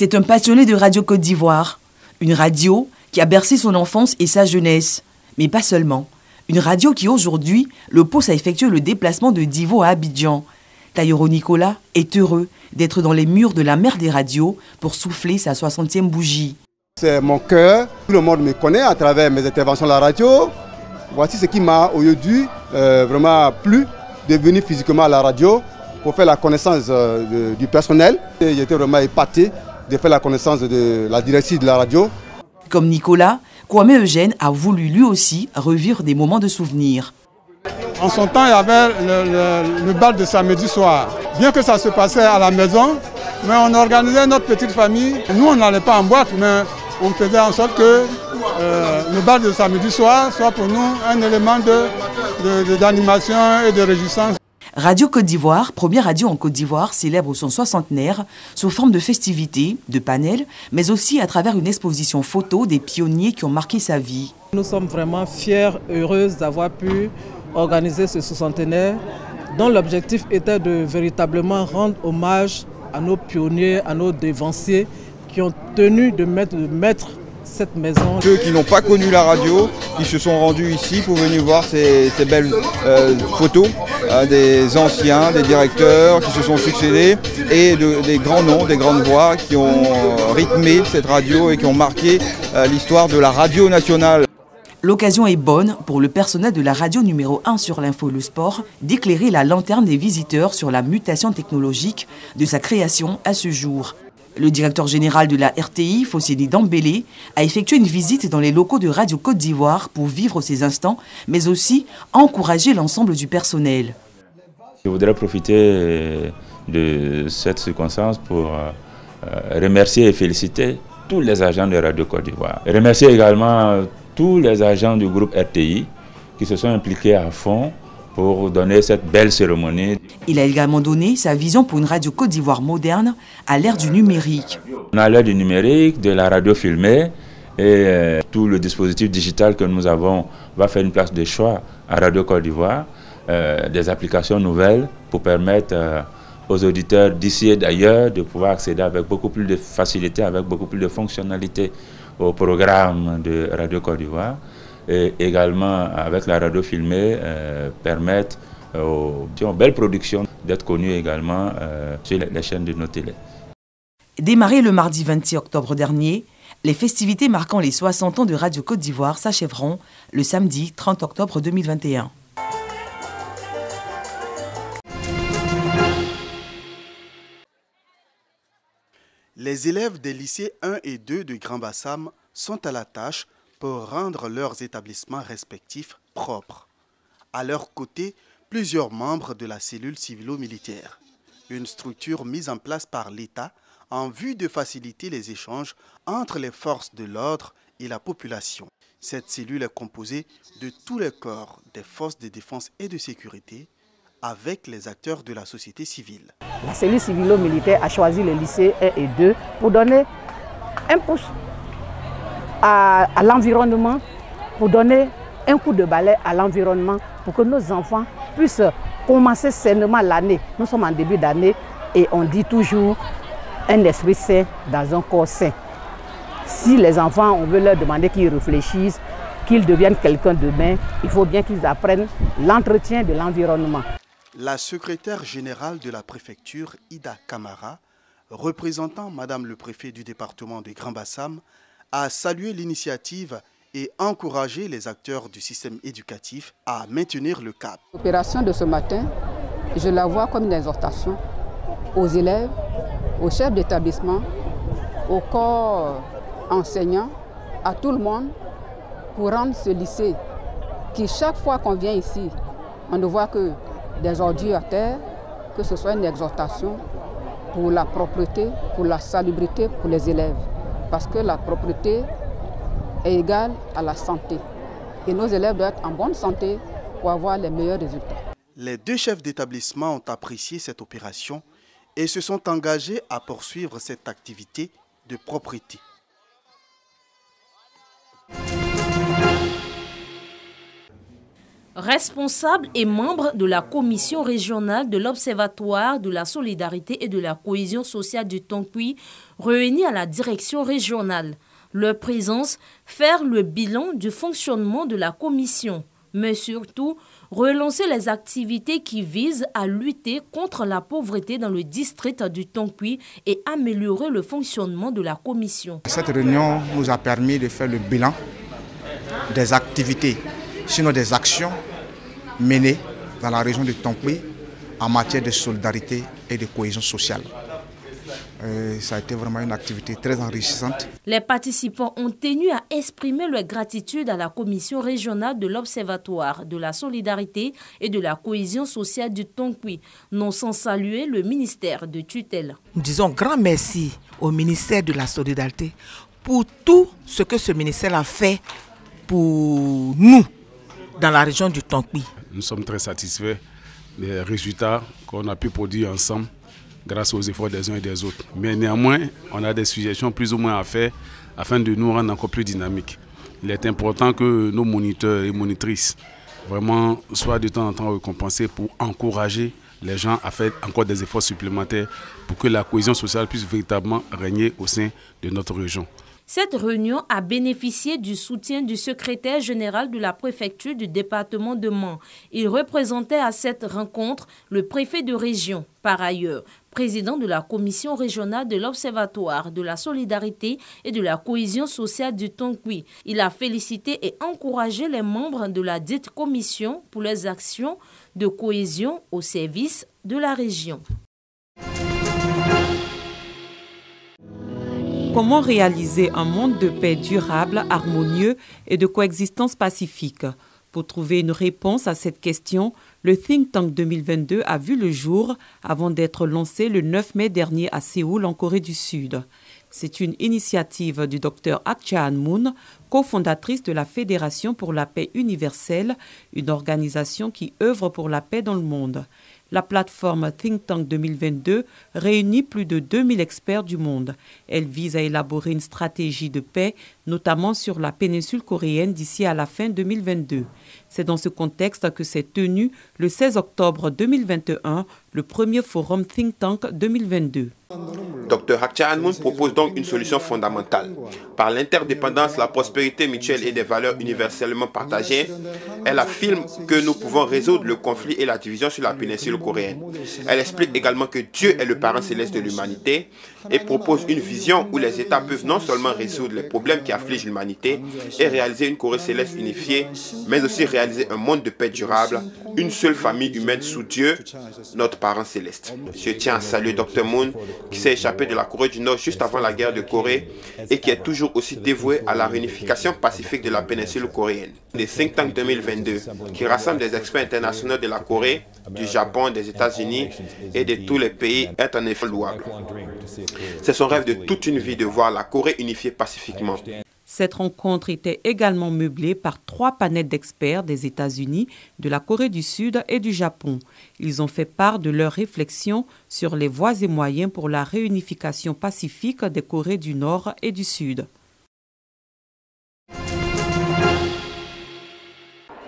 C'est un passionné de Radio Côte d'Ivoire. Une radio qui a bercé son enfance et sa jeunesse. Mais pas seulement. Une radio qui aujourd'hui le pousse à effectuer le déplacement de Divo à Abidjan. Taïro Nicolas est heureux d'être dans les murs de la mer des radios pour souffler sa 60e bougie. C'est mon cœur. Tout le monde me connaît à travers mes interventions à la radio. Voici ce qui m'a aujourd'hui vraiment plu de venir physiquement à la radio pour faire la connaissance du personnel. J'étais vraiment épaté de faire la connaissance de la directrice de la radio. Comme Nicolas, Kwame Eugène a voulu lui aussi revivre des moments de souvenirs. En son temps, il y avait le bal de samedi soir. Bien que ça se passait à la maison, mais on organisait notre petite famille. Nous, on n'allait pas en boîte, mais on faisait en sorte que le bal de samedi soir soit pour nous un élément d'animation et de réjouissance. Radio Côte d'Ivoire, première radio en Côte d'Ivoire, célèbre son soixantenaire sous forme de festivités, de panels, mais aussi à travers une exposition photo des pionniers qui ont marqué sa vie. Nous sommes vraiment fiers, heureuses d'avoir pu organiser ce soixantenaire dont l'objectif était de véritablement rendre hommage à nos pionniers, à nos dévanciers qui ont tenu de mettre cette maison. Ceux qui n'ont pas connu la radio, qui se sont rendus ici pour venir voir ces belles photos des anciens, des directeurs qui se sont succédés et des grands noms, des grandes voix qui ont rythmé cette radio et qui ont marqué l'histoire de la radio nationale. L'occasion est bonne pour le personnel de la radio numéro 1 sur l'info Le Sport d'éclairer la lanterne des visiteurs sur la mutation technologique de sa création à ce jour. Le directeur général de la RTI, Fosseni Dambélé, a effectué une visite dans les locaux de Radio Côte d'Ivoire pour vivre ces instants, mais aussi encourager l'ensemble du personnel. Je voudrais profiter de cette circonstance pour remercier et féliciter tous les agents de Radio Côte d'Ivoire. Remercier également tous les agents du groupe RTI qui se sont impliqués à fond pour donner cette belle cérémonie. Il a également donné sa vision pour une radio Côte d'Ivoire moderne à l'ère du numérique. On a l'ère du numérique, de la radio filmée et tout le dispositif digital que nous avons va faire une place de choix à Radio Côte d'Ivoire, des applications nouvelles pour permettre aux auditeurs d'ici et d'ailleurs de pouvoir accéder avec beaucoup plus de facilité, avec beaucoup plus de fonctionnalité au programme de Radio Côte d'Ivoire. Et également avec la radio filmée permettre aux belles productions d'être connues également sur les chaînes de nos télés. Démarré le mardi 26 octobre dernier, les festivités marquant les 60 ans de Radio Côte d'Ivoire s'achèveront le samedi 30 octobre 2021. Les élèves des lycées 1 et 2 de Grand-Bassam sont à la tâche pour rendre leurs établissements respectifs propres. À leur côté, plusieurs membres de la cellule civilo-militaire, une structure mise en place par l'État en vue de faciliter les échanges entre les forces de l'ordre et la population. Cette cellule est composée de tous les corps des forces de défense et de sécurité avec les acteurs de la société civile. La cellule civilo-militaire a choisi les lycées 1 et 2 pour donner un pouce à l'environnement, pour donner un coup de balai à l'environnement, pour que nos enfants puissent commencer sainement l'année. Nous sommes en début d'année et on dit toujours un esprit sain dans un corps sain. Si les enfants, on veut leur demander qu'ils réfléchissent, qu'ils deviennent quelqu'un demain, il faut bien qu'ils apprennent l'entretien de l'environnement. La secrétaire générale de la préfecture, Ida Kamara, représentant Madame le préfet du département de Grand-Bassam, a salué l'initiative et encouragé les acteurs du système éducatif à maintenir le cap. L'opération de ce matin, je la vois comme une exhortation aux élèves, aux chefs d'établissement, au corps enseignant, à tout le monde, pour rendre ce lycée qui, chaque fois qu'on vient ici, on ne voit que des ordures à terre, que ce soit une exhortation pour la propreté, pour la salubrité pour les élèves. Parce que la propreté est égale à la santé. Et nos élèves doivent être en bonne santé pour avoir les meilleurs résultats. Les deux chefs d'établissement ont apprécié cette opération et se sont engagés à poursuivre cette activité de propreté. Responsable et membre de la commission régionale de l'Observatoire de la solidarité et de la cohésion sociale du Tonkui, réunis à la direction régionale. Leur présence, faire le bilan du fonctionnement de la commission, mais surtout relancer les activités qui visent à lutter contre la pauvreté dans le district du Tonkui et améliorer le fonctionnement de la commission. Cette réunion nous a permis de faire le bilan des activités, sinon des actions menées dans la région du Tonkui en matière de solidarité et de cohésion sociale. Ça a été vraiment une activité très enrichissante. Les participants ont tenu à exprimer leur gratitude à la commission régionale de l'Observatoire de la solidarité et de la cohésion sociale du Tonkui, non sans saluer le ministère de tutelle. Nous disons grand merci au ministère de la solidarité pour tout ce que ce ministère a fait pour nous dans la région du Tonkui. Nous sommes très satisfaits des résultats qu'on a pu produire ensemble grâce aux efforts des uns et des autres. Mais néanmoins, on a des suggestions plus ou moins à faire afin de nous rendre encore plus dynamiques. Il est important que nos moniteurs et monitrices vraiment soient de temps en temps récompensés pour encourager les gens à faire encore des efforts supplémentaires pour que la cohésion sociale puisse véritablement régner au sein de notre région. Cette réunion a bénéficié du soutien du secrétaire général de la préfecture du département de Mans. Il représentait à cette rencontre le préfet de région. Par ailleurs, président de la commission régionale de l'Observatoire de la solidarité et de la cohésion sociale du Tonkui. Il a félicité et encouragé les membres de la dite commission pour leurs actions de cohésion au service de la région. Comment réaliser un monde de paix durable, harmonieux et de coexistence pacifique? Pour trouver une réponse à cette question, le Think Tank 2022 a vu le jour avant d'être lancé le 9 mai dernier à Séoul, en Corée du Sud. C'est une initiative du Dr Ak Cha-Han-moon, cofondatrice de la Fédération pour la paix universelle, une organisation qui œuvre pour la paix dans le monde. La plateforme Think Tank 2022 réunit plus de 2000 experts du monde. Elle vise à élaborer une stratégie de paix, notamment sur la péninsule coréenne d'ici à la fin 2022. C'est dans ce contexte que s'est tenu le 16 octobre 2021 le premier forum Think Tank 2022. Dr Ak Cha-Han-moon propose donc une solution fondamentale. Par l'interdépendance, la prospérité mutuelle et des valeurs universellement partagées, elle affirme que nous pouvons résoudre le conflit et la division sur la péninsule coréenne. Elle explique également que Dieu est le parent céleste de l'humanité et propose une vision où les États peuvent non seulement résoudre les problèmes qui affligent l'humanité et réaliser une Corée céleste unifiée, mais aussi réaliser un monde de paix durable, une seule famille humaine sous Dieu, notre parent céleste. Je tiens à saluer Dr Moon, qui s'est échappé de la Corée du Nord juste avant la guerre de Corée et qui est toujours aussi dévoué à la réunification pacifique de la péninsule coréenne. Le Think Tank 2022, qui rassemble des experts internationaux de la Corée, du Japon, des États-Unis et de tous les pays, est en effet louable. C'est son rêve de toute une vie de voir la Corée unifiée pacifiquement. Cette rencontre était également meublée par 3 panels d'experts des États-Unis, de la Corée du Sud et du Japon. Ils ont fait part de leurs réflexions sur les voies et moyens pour la réunification pacifique des Corées du Nord et du Sud.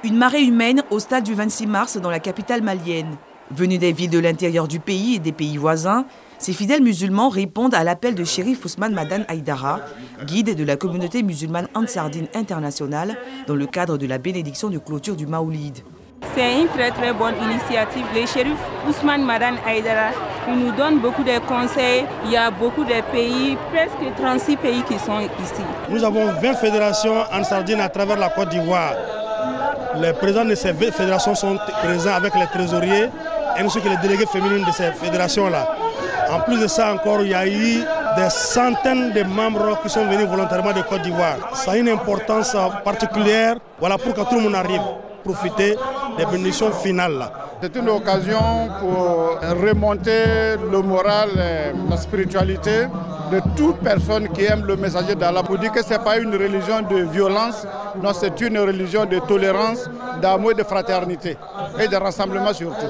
Une marée humaine au stade du 26 mars dans la capitale malienne. Venus des villes de l'intérieur du pays et des pays voisins, ces fidèles musulmans répondent à l'appel de Chérif Ousmane Madane Aïdara, guide de la communauté musulmane Ansardine internationale, dans le cadre de la bénédiction de clôture du Maoulid. C'est une très bonne initiative. Le Chérif Ousmane Madane Aïdara nous donne beaucoup de conseils. Il y a beaucoup de pays, presque 36 pays qui sont ici. Nous avons 20 fédérations Ansardines à travers la Côte d'Ivoire. Les présidents de ces fédérations sont présents avec les trésoriers ainsi que les délégués féminines de ces fédérations-là. En plus de ça encore, il y a eu des centaines de membres qui sont venus volontairement de Côte d'Ivoire. Ça a une importance particulière, voilà, pour que tout le monde arrive à profiter des bénédictions finales. C'est une occasion pour remonter le moral, la spiritualité de toute personne qui aime le messager d'Allah, pour dire que ce n'est pas une religion de violence, non, c'est une religion de tolérance, d'amour et de fraternité et de rassemblement surtout.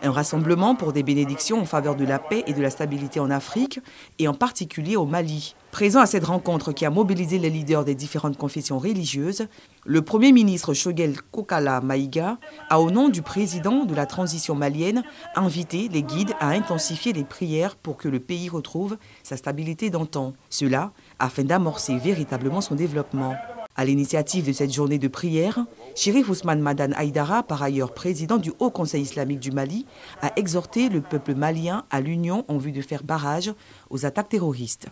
Un rassemblement pour des bénédictions en faveur de la paix et de la stabilité en Afrique, et en particulier au Mali. Présent à cette rencontre qui a mobilisé les leaders des différentes confessions religieuses, le Premier ministre Choguel Kokala Maïga a, au nom du président de la transition malienne, invité les guides à intensifier les prières pour que le pays retrouve sa stabilité d'antan. Cela afin d'amorcer véritablement son développement. À l'initiative de cette journée de prière, Chérif Ousmane Madane Haïdara, par ailleurs président du Haut Conseil islamique du Mali, a exhorté le peuple malien à l'union en vue de faire barrage aux attaques terroristes.